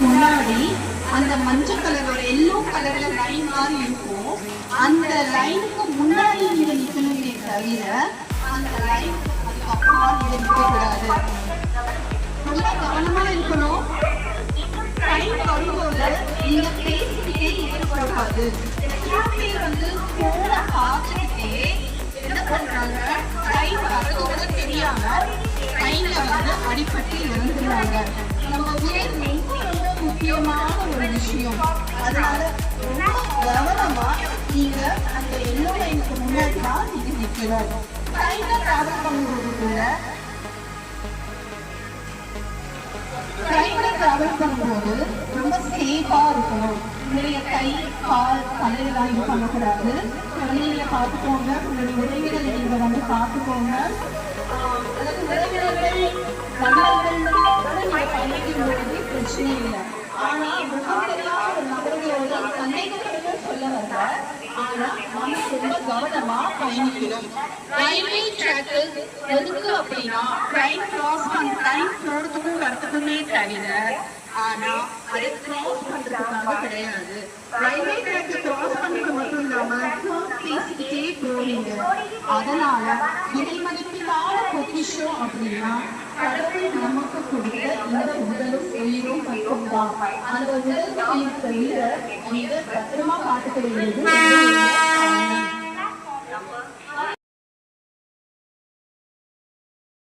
முன்னாடி அந்த மஞ்சள் கலர் ஒரு எல்லோ கலர்ல லைன் மாதிரி இருக்கும். அந்த லைனுக்கு முன்னாடி நீங்க நிக்கணுமே தவிர அந்த லைன் அதுக்கப்புறம் நீங்க நிக்க கூடாது. ரொம்ப கவனமா இருக்கணும். டைம் வரும்போது நீங்க பேசிக்கிட்டே இருக்கக்கூடாது. வந்து போன பார்த்துக்கிட்டே என்ன பண்றாங்க, டைம் வரது கூட தெரியாம கையில வந்து அடிப்பட்டு இறந்துடுறாங்க. நம்ம உயிர் ரொம்ப ரொம்ப முக்கியமான ஒரு விஷயம். அதனால ரொம்ப கவனமா நீங்க அந்த எல்லோ லைனுக்கு முன்னாடி தான் நீங்க நிக்கணும். ட்ரெயின்ல டிராவல் பண்ணும்போது ரொம்ப சேஃபா இருக்கணும். நிறைய கை கால் தலையெல்லாம் இது பண்ணக்கூடாது. குழந்தைங்களை பார்த்துக்கோங்க. உங்களுடைய உறவினர்களை நீங்க வந்து பார்த்துக்கோங்க. அதாவது உறவினர்கள் நண்பர்கள் பயணிக்கும் பொழுது பிரச்சனை இல்லை. ஆனா முகமெல்லாம் ஒரு நபர்களோட சந்தேகங்களை சொல்ல வந்த ஆனா நம்ம ரொம்ப கவனமா பயணிக்கணும். ரயில்வே ட்ராக்கில் எதுக்கு அப்படின்னா ட்ரெயின் கிராஸ் பண்ண ட்ரெயின் போறதுக்கும் வரத்துக்குமே தவிர ஆனா அதை கிராஸ் பண்றதுக்காக கிடையாது. ரயில்வே ட்ராக்கை கிராஸ் பண்றது மட்டும் இல்லாம பேசிக்கிட்டே போவீங்க. அதனால விலை மதிப்பில்லாத பொக்கிஷம் அப்படின்னா கடவுள் நமக்கு கொடுத்த இந்த உடலும் உயிரும் மட்டும்தான். அந்த உடல் உயிர் தவிர நீங்க பத்திரமா பார்த்துக்க வேண்டியது